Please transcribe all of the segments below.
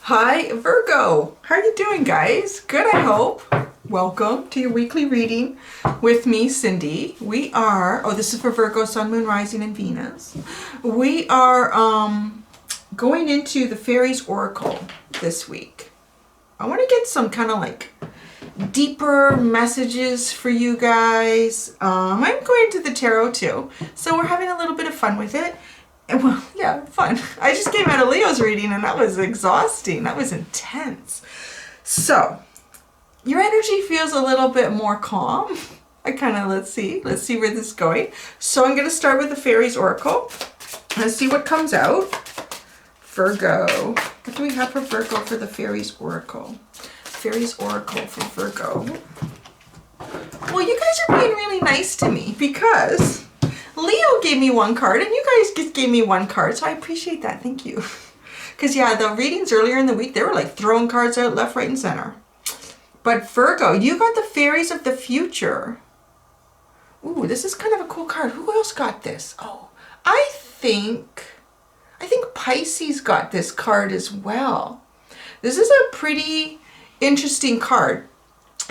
Hi, Virgo. How are you doing, guys? Good, I hope. Welcome to your weekly reading with me, Cindy. We are, this is for Virgo, Sun, Moon, Rising, and Venus. We are going into the Fairies Oracle this week. I want to get some kind of like deeper messages for you guys. I'm going to the tarot too, so we're having a little bit of fun with it. And well, yeah, fun. I just came out of Leo's reading and that was exhausting. That was intense. So, your energy feels a little bit more calm. Let's see where this is going. So I'm going to start with the Fairies Oracle. Let's see what comes out. Virgo. What do we have for Virgo for the Fairies Oracle? Fairies Oracle for Virgo. Well, you guys are being really nice to me because Leo gave me one card and you guys just gave me one card, so I appreciate that. Thank you. Because yeah, the readings earlier in the week, they were like throwing cards out left, right, and center. But Virgo, you got the Fairies of the Future. Ooh, this is kind of a cool card. Who else got this? Oh, I think Pisces got this card as well. This is a pretty interesting card.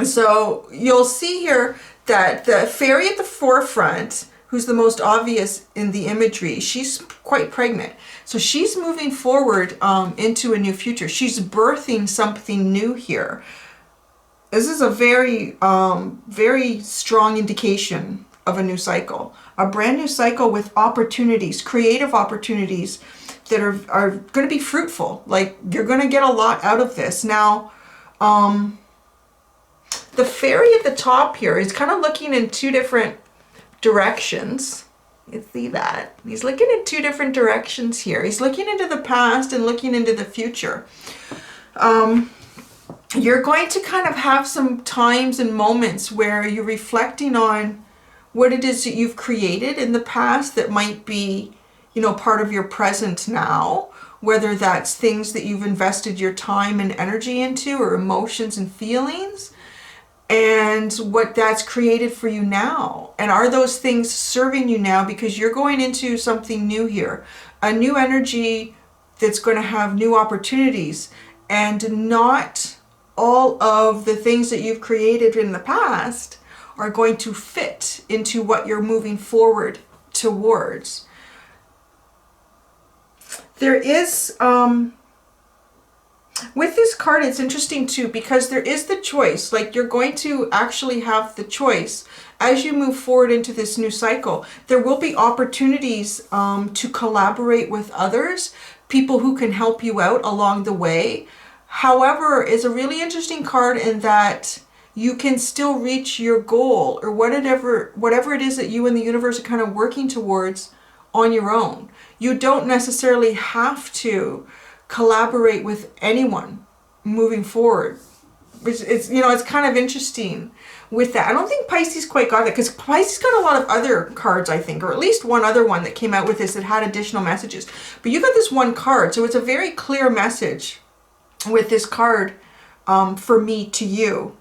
So you'll see here that the fairy at the forefront, who's the most obvious in the imagery, she's quite pregnant. So she's moving forward into a new future. She's birthing something new here. This is a very, very strong indication of a new cycle. A brand new cycle with opportunities, creative opportunities that are going to be fruitful. Like, you're going to get a lot out of this. Now, the fairy at the top here is kind of looking in two different directions. You see that? He's looking in two different directions here. He's looking into the past and looking into the future. You're going to kind of have some times and moments where you're reflecting on what it is that you've created in the past that might be, part of your present now, whether that's things that you've invested your time and energy into or emotions and feelings, and what that's created for you now. And are those things serving you now? Because you're going into something new here, a new energy that's going to have new opportunities, and not all of the things that you've created in the past are going to fit into what you're moving forward towards. There is, with this card, it's interesting too, because there is the choice. Like, you're going to actually have the choice as you move forward into this new cycle. There will be opportunities to collaborate with others, people who can help you out along the way. However, it's a really interesting card in that you can still reach your goal or whatever it is that you and the universe are kind of working towards on your own. You don't necessarily have to collaborate with anyone moving forward. It's kind of interesting with that. I don't think Pisces quite got it, because Pisces got a lot of other cards, I think, or at least one other one that came out with this that had additional messages. But you got this one card, so it's a very clear message with this card for me to you.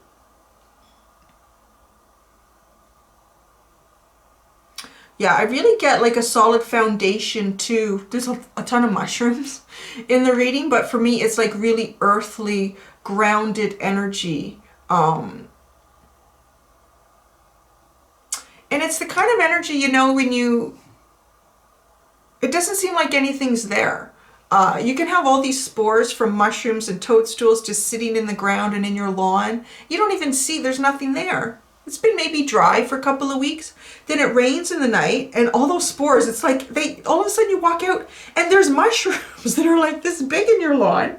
Yeah, I really get like a solid foundation too. There's a ton of mushrooms in the reading, but for me, it's like really earthly, grounded energy. And it's the kind of energy, when it doesn't seem like anything's there. You can have all these spores from mushrooms and toadstools just sitting in the ground and in your lawn. You don't even see, there's nothing there. It's been maybe dry for a couple of weeks. Then it rains in the night and all those spores, it's like all of a sudden you walk out and there's mushrooms that are like this big in your lawn. How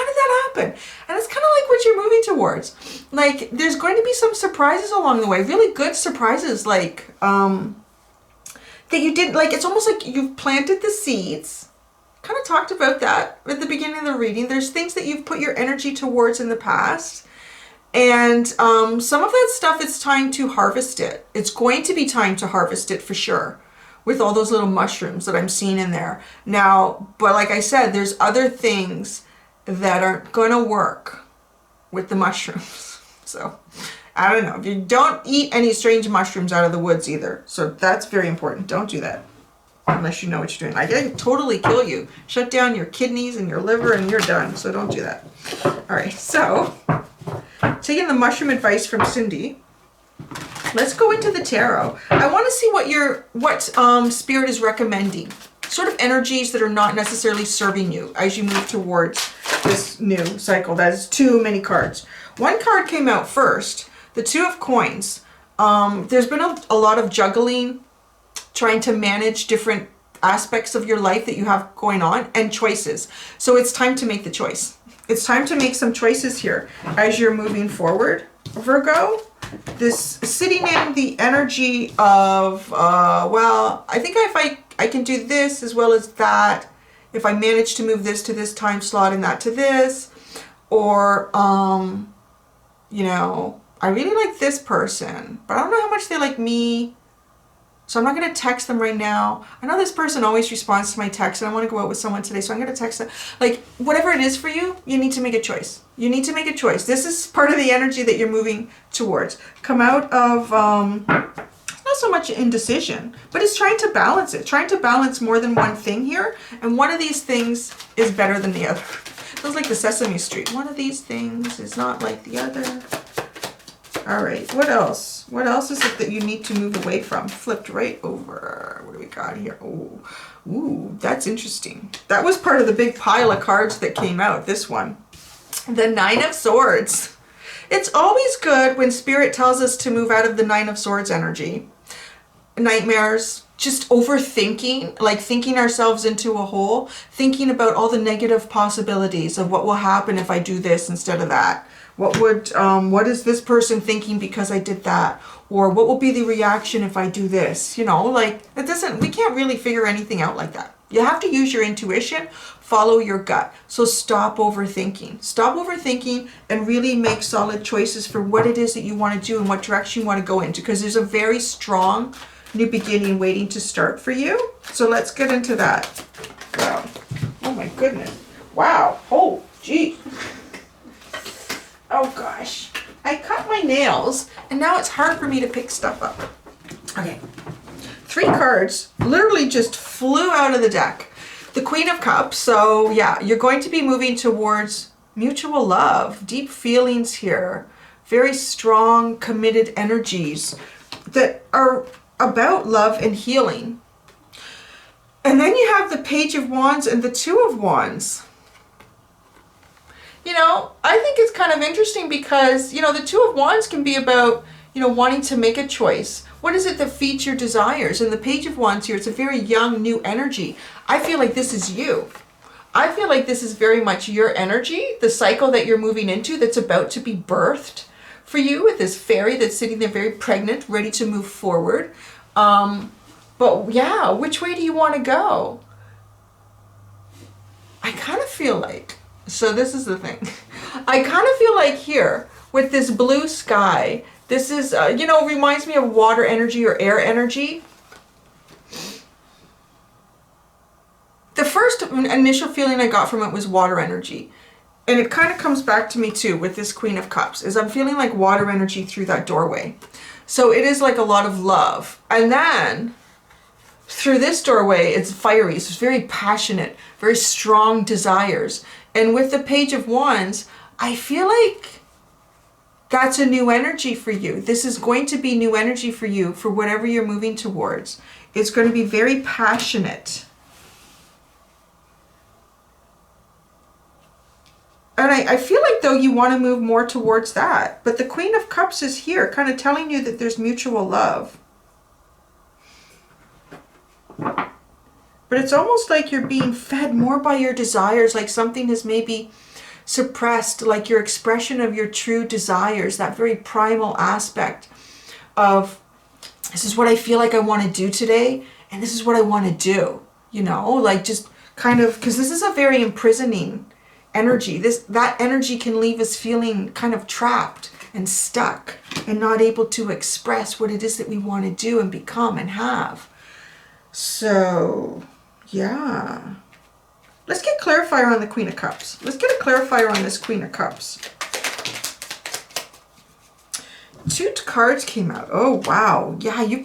did that happen? And it's kind of like what you're moving towards. Like, there's going to be some surprises along the way, really good surprises, like that you did. Like, it's almost like you've planted the seeds. Kind of talked about that at the beginning of the reading. There's things that you've put your energy towards in the past. And some of that stuff, it's time to harvest it. It's going to be time to harvest it for sure, with all those little mushrooms that I'm seeing in there. Now, but like I said, there's other things that aren't going to work with the mushrooms. So, I don't know. If you don't eat any strange mushrooms out of the woods either. So that's very important. Don't do that. unless you know what you're doing. I can totally kill you. Shut down your kidneys and your liver and you're done. So don't do that. All right, so taking the mushroom advice from Cindy, let's go into the tarot. I want to see what Spirit is recommending. Sort of energies that are not necessarily serving you as you move towards this new cycle. That is too many cards. One card came out first, the Two of Coins. There's been a lot of juggling, trying to manage different aspects of your life that you have going on, and choices. So it's time to make the choice. It's time to make some choices here as you're moving forward, Virgo. This sitting in the energy of, well, I think if I can do this as well as that, if I manage to move this to this time slot and that to this, or, you know, I really like this person, but I don't know how much they like me. So I'm not going to text them right now. I know this person always responds to my text and I want to go out with someone today. So I'm going to text them. Like, whatever it is for you, you need to make a choice. You need to make a choice. This is part of the energy that you're moving towards. Come out of, not so much indecision, but it's trying to balance it. Trying to balance more than one thing here. And one of these things is better than the other. Feels like the Sesame Street. One of these things is not like the other. All right, what else? What else is it that you need to move away from? Flipped right over. What do we got here? Oh, ooh, that's interesting. That was part of the big pile of cards that came out, this one. The Nine of Swords. It's always good when Spirit tells us to move out of the Nine of Swords energy. Nightmares, just overthinking, like thinking ourselves into a hole, thinking about all the negative possibilities of what will happen if I do this instead of that. What is this person thinking because I did that? Or what will be the reaction if I do this? You know, like we can't really figure anything out like that. You have to use your intuition, follow your gut. So stop overthinking. Stop overthinking and really make solid choices for what it is that you want to do and what direction you want to go into, because there's a very strong new beginning waiting to start for you. So let's get into that. Wow. Oh my goodness. Wow. Oh, gee. Oh gosh, I cut my nails and now it's hard for me to pick stuff up. Okay, 3 cards literally just flew out of the deck. The Queen of Cups, so yeah, you're going to be moving towards mutual love, deep feelings here, very strong, committed energies that are about love and healing. And then you have the Page of Wands and the Two of Wands. You know, I think it's kind of interesting because, you know, the Two of Wands can be about, you know, wanting to make a choice. What is it that feeds your desires? And the Page of Wands here, it's a very young, new energy. I feel like this is you. I feel like this is very much your energy, the cycle that you're moving into that's about to be birthed for you with this fairy that's sitting there very pregnant, ready to move forward. But yeah, which way do you want to go? I kind of feel like, so this is the thing. I kind of feel like here with this blue sky, this is, you know, reminds me of water energy or air energy. The first initial feeling I got from it was water energy. And it kind of comes back to me too with this Queen of Cups, is I'm feeling like water energy through that doorway. So it is like a lot of love. And then through this doorway, it's fiery. It's very passionate, very strong desires. And with the Page of Wands, I feel like that's a new energy for you. This is going to be new energy for you for whatever you're moving towards. It's going to be very passionate. And I feel like, though, you want to move more towards that. But the Queen of Cups is here, kind of telling you that there's mutual love. But it's almost like you're being fed more by your desires, like something is maybe suppressed, like your expression of your true desires, that very primal aspect of, this is what I feel like I want to do today, and this is what I want to do, you know, like just kind of, because this is a very imprisoning energy. That energy can leave us feeling kind of trapped and stuck and not able to express what it is that we want to do and become and have. So, yeah. Let's get clarifier on the Queen of Cups. Let's get a clarifier on this Queen of Cups. 2 cards came out. Oh, wow. Yeah, you've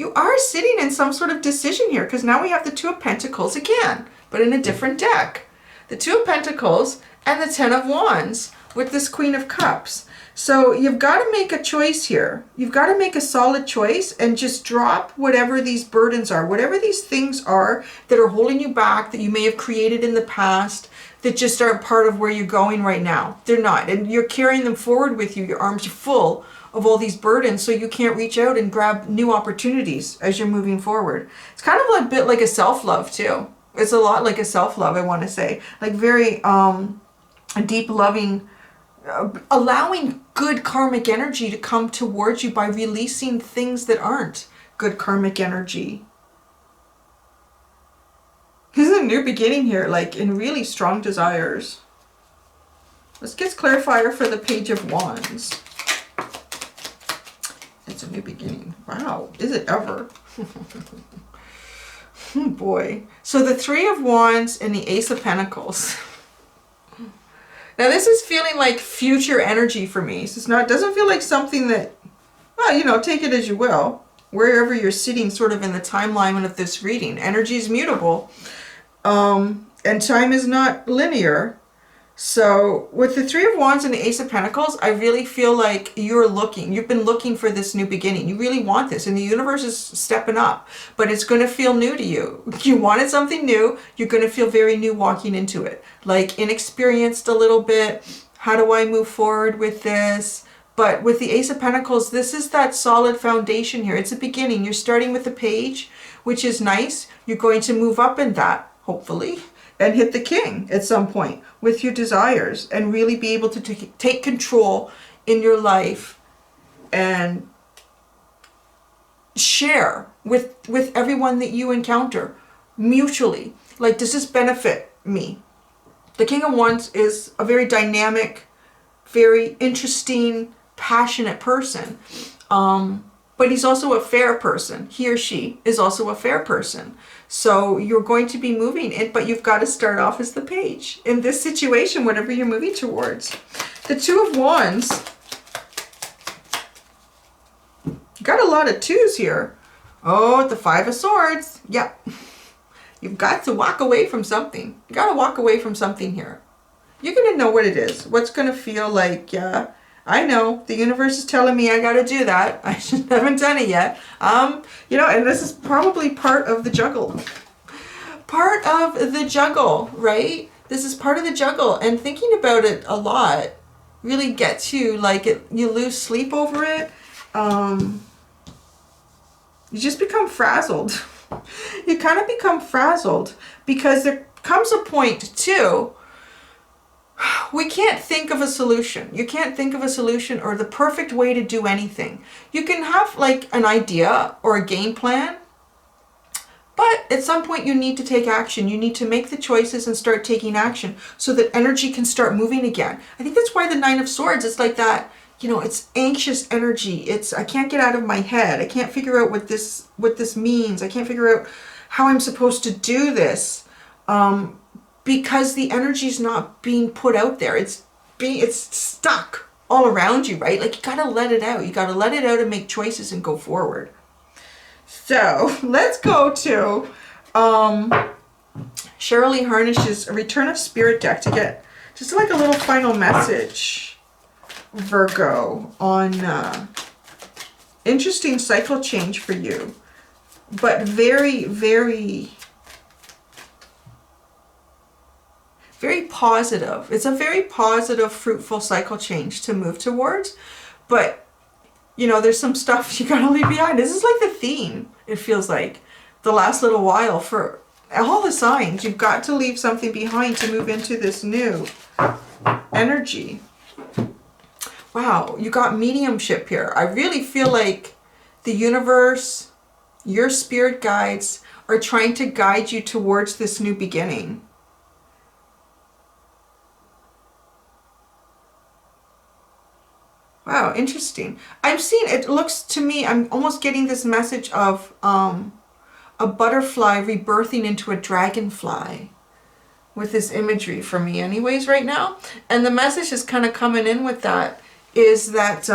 you are sitting in some sort of decision here, because now we have the Two of Pentacles again, but in a different deck. The Two of Pentacles and the Ten of Wands with this Queen of Cups. So you've got to make a choice here. You've got to make a solid choice and just drop whatever these burdens are, whatever these things are that are holding you back, that you may have created in the past, that just aren't part of where you're going right now. They're not. And you're carrying them forward with you. Your arms are full of all these burdens, so you can't reach out and grab new opportunities as you're moving forward. It's kind of a bit like a self-love too. It's a lot like a self-love, I want to say. Like very a deep loving, allowing good karmic energy to come towards you by releasing things that aren't good karmic energy. This is a new beginning here, like in really strong desires. Let's get clarifier for the Page of Wands. It's a new beginning. Wow, is it ever? Oh boy. So the Three of Wands and the Ace of Pentacles. Now this is feeling like future energy for me. So it's not, doesn't feel like something that, well, you know, take it as you will. Wherever you're sitting sort of in the timeline of this reading. Energy is mutable. And time is not linear. So with the Three of Wands and the Ace of Pentacles, I really feel like you've been looking for this new beginning. You really want this, and the universe is stepping up, but it's going to feel new to you. You wanted something new. You're going to feel very new walking into it, like inexperienced a little bit. How do I move forward with this? But with the Ace of Pentacles, this is that solid foundation here. It's a beginning. You're starting with the Page, which is nice. You're going to move up in that, hopefully, and hit the King at some point with your desires and really be able to take control in your life and share with everyone that you encounter mutually. Like, does this benefit me? The King of Wands is a very dynamic, very interesting, passionate person. But he's also a fair person. He or she is also a fair person. So you're going to be moving it, but you've got to start off as the Page in this situation, whatever you're moving towards. The Two of Wands. Got a lot of twos here. Oh, the Five of Swords. Yeah. You've got to walk away from something. You got to walk away from something here. You're going to know what it is. What's going to feel like, yeah, I know the universe is telling me I got to do that. I just haven't done it yet. You know, and this is probably part of the juggle. Part of the juggle, right? This is part of the juggle, and thinking about it a lot really gets you, like, you lose sleep over it. You just become frazzled. You kind of become frazzled because there comes a point too, we can't think of a solution. You can't think of a solution or the perfect way to do anything. You can have like an idea or a game plan, but at some point you need to take action. You need to make the choices and start taking action so that energy can start moving again. I think that's why the Nine of Swords is like that, you know, it's anxious energy. It's, I can't get out of my head. I can't figure out what this means. I can't figure out how I'm supposed to do this. Because the energy is not being put out there. It's stuck all around you, right? Like, you got to let it out. You got to let it out and make choices and go forward. So let's go to Cheryl Harnish's Return of Spirit deck to get just like a little final message, Virgo, on interesting cycle change for you, but very, very, very positive. It's a very positive, fruitful cycle change to move towards. But, you know, there's some stuff you gotta leave behind. This is like the theme, it feels like, the last little while for all the signs. You've got to leave something behind to move into this new energy. Wow, you got mediumship here. I really feel like the universe, your spirit guides, are trying to guide you towards this new beginning. Wow, interesting. I'm seeing, it looks to me, I'm almost getting this message of a butterfly rebirthing into a dragonfly with this imagery for me anyways right now. And the message is kind of coming in with that, is that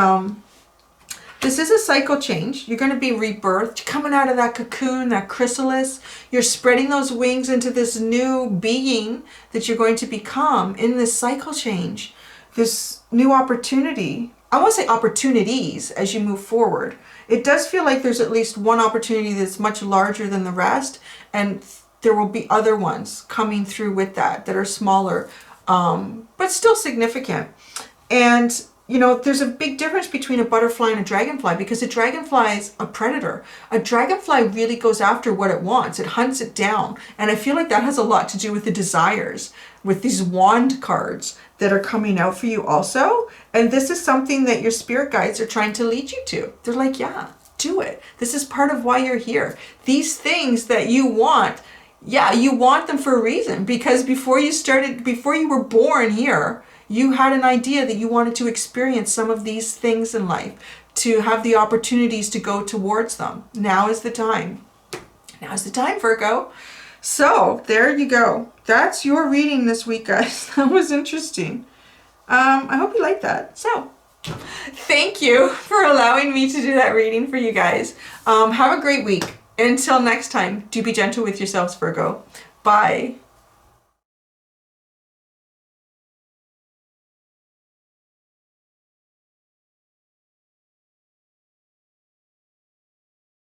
This is a cycle change. You're going to be rebirthed, coming out of that cocoon, that chrysalis. You're spreading those wings into this new being that you're going to become in this cycle change. This new opportunity. I want to say opportunities as you move forward. It does feel like there's at least one opportunity that's much larger than the rest, and there will be other ones coming through with that are smaller, but still significant. And you know, there's a big difference between a butterfly and a dragonfly, because a dragonfly is a predator. A dragonfly really goes after what it wants. It hunts it down. And I feel like that has a lot to do with the desires, with these wand cards that are coming out for you also. And this is something that your spirit guides are trying to lead you to. They're like, yeah, do it. This is part of why you're here. These things that you want, yeah, you want them for a reason, because before you were born here, you had an idea that you wanted to experience some of these things in life, to have the opportunities to go towards them. Now is the time. Now is the time, Virgo. So there you go. That's your reading this week, guys. That was interesting. I hope you liked that. So thank you for allowing me to do that reading for you guys. Have a great week. Until next time, do be gentle with yourselves, Virgo. Bye.